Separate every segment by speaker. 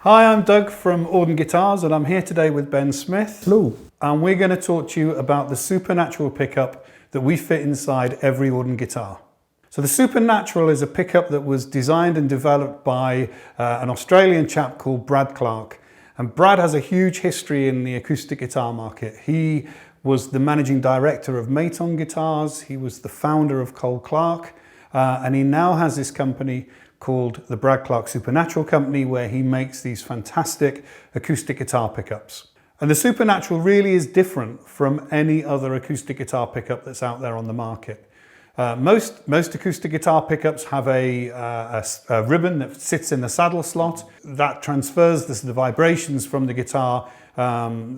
Speaker 1: Hi, I'm Doug from Auden Guitars and I'm here today with Ben Smith.
Speaker 2: Hello.
Speaker 1: And we're going to talk to you about the Supernatural pickup that we fit inside every Auden guitar. So the Supernatural is a pickup that was designed and developed by an Australian chap called Brad Clark. And Brad has a huge history in the acoustic guitar market. He was the managing director of Maton Guitars, he was the founder of Cole Clark, and he now has this company called the Brad Clark Supernatural Company, where he makes these fantastic acoustic guitar pickups. And the Supernatural really is different from any other acoustic guitar pickup that's out there on the market. Most acoustic guitar pickups have a ribbon that sits in the saddle slot that transfers the vibrations from the guitar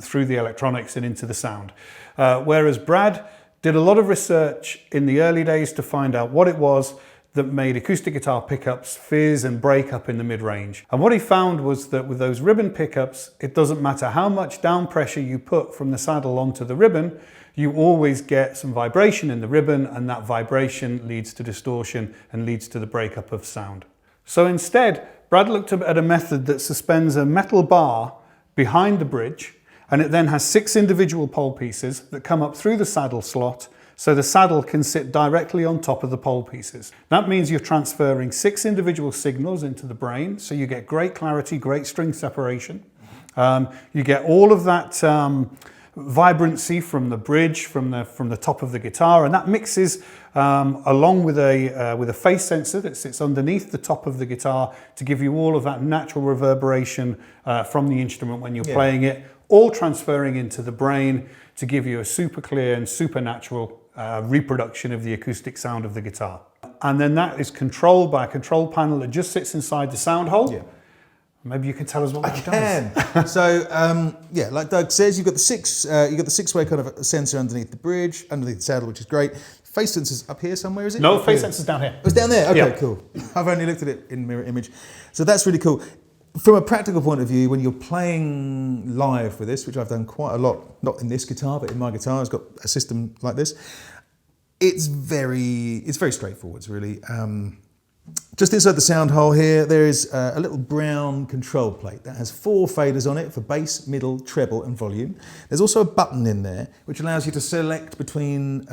Speaker 1: through the electronics and into the sound. Whereas Brad did a lot of research in the early days to find out what it was that made acoustic guitar pickups fizz and break up in the mid-range. And what he found was that with those ribbon pickups, it doesn't matter how much down pressure you put from the saddle onto the ribbon, you always get some vibration in the ribbon, and that vibration leads to distortion and leads to the breakup of sound. So instead, Brad looked at a method that suspends a metal bar behind the bridge, and it then has 6 individual pole pieces that come up through the saddle slot, so the saddle can sit directly on top of the pole pieces. That means you're transferring 6 individual signals into the brain, so you get great clarity, great string separation. You get all of that vibrancy from the bridge, from the top of the guitar, and that mixes along with a phase sensor that sits underneath the top of the guitar to give you all of that natural reverberation from the instrument when you're playing it, all transferring into the brain to give you a super clear and supernatural reproduction of the acoustic sound of the guitar. And then that is controlled by a control panel that just sits inside the sound hole. Yeah. Maybe you can tell us what that does.
Speaker 2: So yeah, like Doug says, you've got the 6-way kind of sensor underneath the bridge, underneath the saddle, which is great. Phase sensor's up here somewhere, is it?
Speaker 1: No, phase sensor's down here.
Speaker 2: Oh, it's down there? Okay, cool. I've only looked at it in mirror image. So that's really cool. From a practical point of view, when you're playing live with this, which I've done quite a lot, not in this guitar, but in my guitar, it's got a system like this. It's very straightforward, really. Just inside the sound hole here, there is a little brown control plate that has 4 faders on it for bass, middle, treble, and volume. There's also a button in there which allows you to select between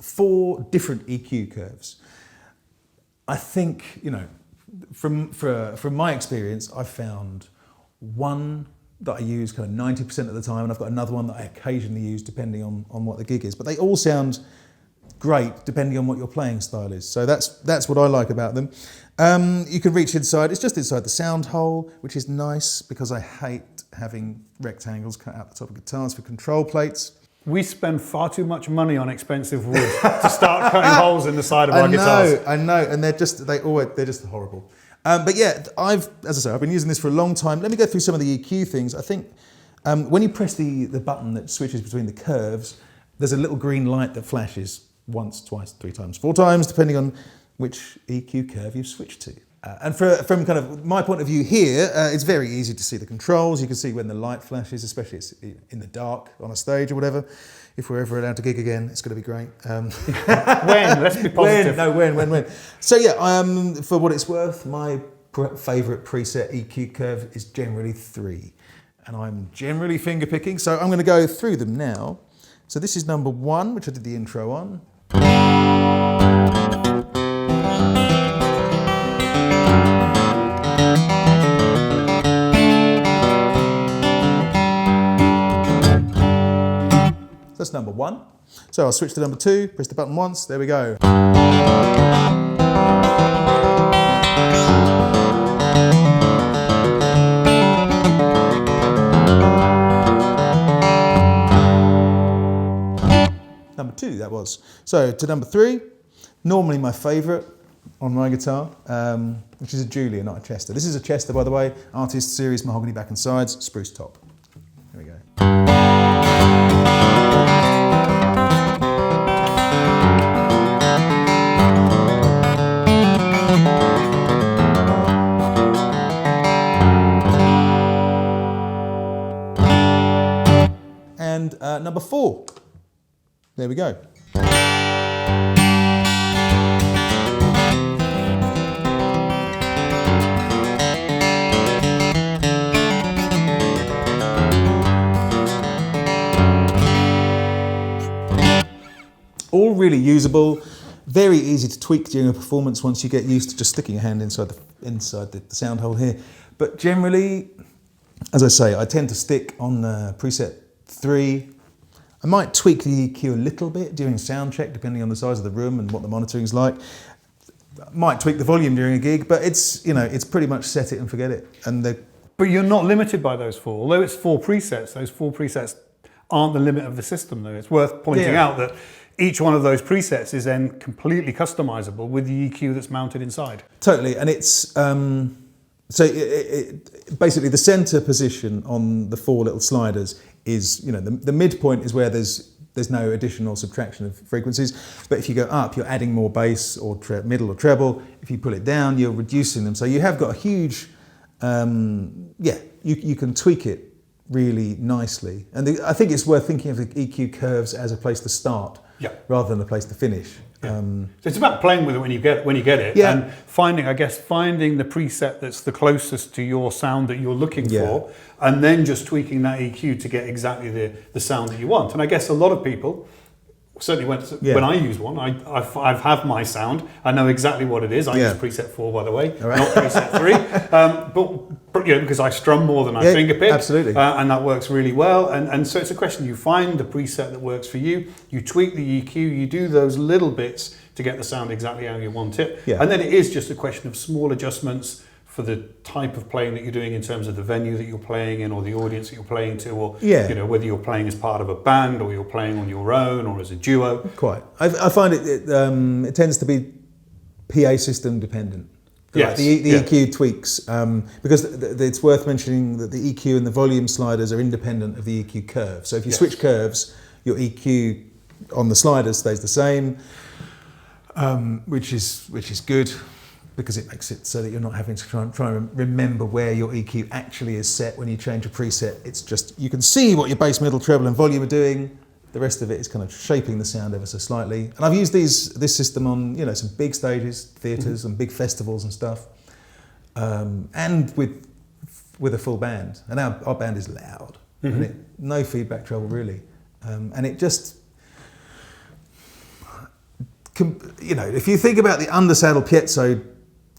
Speaker 2: 4 different EQ curves. I think, you know, from my experience, I've found one that I use kind of 90% of the time, and I've got another one that I occasionally use depending on what the gig is. But they all sound great depending on what your playing style is. So that's what I like about them. You can reach inside. It's just inside the sound hole, which is nice because I hate having rectangles cut out the top of guitars for control plates.
Speaker 1: We spend far too much money on expensive wood to start cutting holes in the side of our guitars.
Speaker 2: I know, and they're just horrible. But yeah, as I say, I've been using this for a long time. Let me go through some of the EQ things. I think when you press the button that switches between the curves, there's a little green light that flashes once, twice, 3 times, 4 times, depending on which EQ curve you've switched to. And from kind of my point of view here, it's very easy to see the controls. You can see when the light flashes, especially in the dark on a stage or whatever. If we're ever allowed to gig again, it's going to be great.
Speaker 1: When? Let's be positive.
Speaker 2: When. So yeah, for what it's worth, my favourite preset EQ curve is generally 3. And I'm generally finger picking, so I'm going to go through them now. So this is number 1, which I did the intro on. That's number 1. So I'll switch to number 2, press the button once, there we go. Number 2, that was. So to number 3, normally my favourite on my guitar, which is a Julia, not a Chester. This is a Chester, by the way, Artist Series mahogany back and sides, spruce top. Here we go. And number 4, there we go. really usable, very easy to tweak during a performance once you get used to just sticking a hand inside the sound hole here. But generally, as I say, I tend to stick on preset 3. I might tweak the EQ a little bit during sound check, depending on the size of the room and what the monitoring's like. Might tweak the volume during a gig, but it's, you know, it's pretty much set it and forget it.
Speaker 1: But you're not limited by those 4. Although it's 4 presets, those 4 presets aren't the limit of the system, though. It's worth pointing out that each one of those presets is then completely customizable with the EQ that's mounted inside.
Speaker 2: Totally, and it's basically the center position on the 4 little sliders is, you know, the midpoint is where there's no addition or subtraction of frequencies. But if you go up, you're adding more bass or middle or treble. If you pull it down, you're reducing them. So you have got a huge, you can tweak it really nicely. And I think it's worth thinking of the EQ curves as a place to start rather than a place to finish.
Speaker 1: Yeah. So it's about playing with it when you get it, and finding the preset that's the closest to your sound that you're looking for, and then just tweaking that EQ to get exactly the sound that you want. And I guess a lot of people, certainly when I use one, I have my sound. I know exactly what it is. I use preset 4, by the way, not preset 3. But you know, because I strum more than I fingerpick,
Speaker 2: absolutely,
Speaker 1: and that works really well. And so it's a question: you find the preset that works for you, you tweak the EQ, you do those little bits to get the sound exactly how you want it, and then it is just a question of small adjustments for the type of playing that you're doing in terms of the venue that you're playing in, or the audience that you're playing to, or you know, whether you're playing as part of a band or you're playing on your own or as a duo.
Speaker 2: Quite. I find it tends to be PA system dependent.
Speaker 1: Yes.
Speaker 2: Like the EQ tweaks, because it's worth mentioning that the EQ and the volume sliders are independent of the EQ curve. So if you switch curves, your EQ on the sliders stays the same, which is good, because it makes it so that you're not having to try and remember where your EQ actually is set when you change a preset. It's just, you can see what your bass, middle, treble and volume are doing. The rest of it is kind of shaping the sound ever so slightly. And I've used this system on, you know, some big stages, theatres and big festivals and stuff, and with a full band. And our band is loud, and no feedback treble really, and it just, you know, if you think about the undersaddle piezo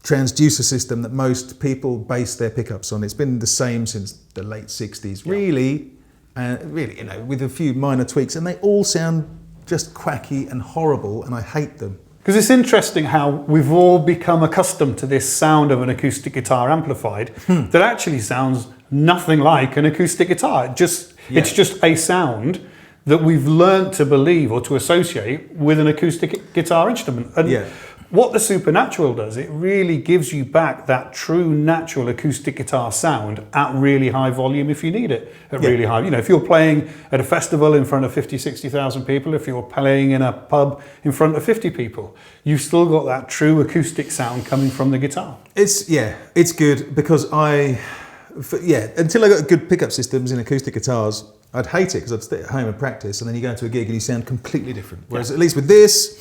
Speaker 2: transducer system that most people base their pickups on, it's been the same since the late 60s, really, you know, with a few minor tweaks, and they all sound just quacky and horrible, and I hate them.
Speaker 1: Because it's interesting how we've all become accustomed to this sound of an acoustic guitar amplified that actually sounds nothing like an acoustic guitar. It's just a sound that we've learnt to believe or to associate with an acoustic guitar instrument. And what the Supernatural does, it really gives you back that true natural acoustic guitar sound at really high volume if you need it at really high. You know, if you're playing at a festival in front of 50, 60,000 people, if you're playing in a pub in front of 50 people, you've still got that true acoustic sound coming from the guitar.
Speaker 2: It's good, because until I got good pickup systems in acoustic guitars, I'd hate it because I'd stay at home and practice, and then you go into a gig and you sound completely different. Whereas at least with this,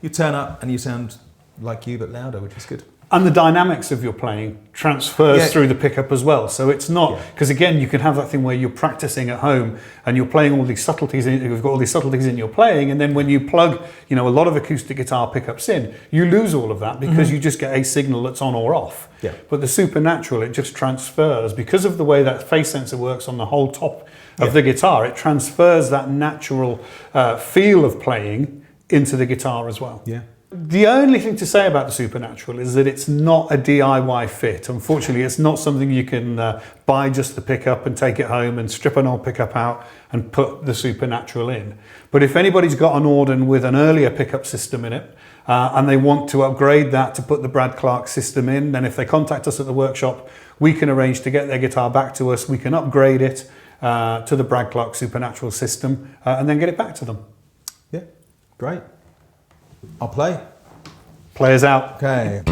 Speaker 2: you turn up and you sound like you but louder, which is good.
Speaker 1: And the dynamics of your playing transfers through the pickup as well. So it's not, because again, you can have that thing where you're practicing at home and you're playing all these subtleties, you've got all these subtleties in your playing, and then when you plug, you know, a lot of acoustic guitar pickups in, you lose all of that because you just get a signal that's on or off. But the Supernatural, it just transfers, because of the way that phase sensor works on the whole top of the guitar, it transfers that natural feel of playing into the guitar as well. The only thing to say about the Supernatural is that it's not a DIY fit. Unfortunately, it's not something you can buy just the pickup and take it home and strip an old pickup out and put the Supernatural in. But if anybody's got an Auden with an earlier pickup system in it, and they want to upgrade that to put the Brad Clark system in, then if they contact us at the workshop, we can arrange to get their guitar back to us. We can upgrade it to the Brad Clark Supernatural system and then get it back to them.
Speaker 2: Yeah, great. I'll play.
Speaker 1: Players out.
Speaker 2: Okay.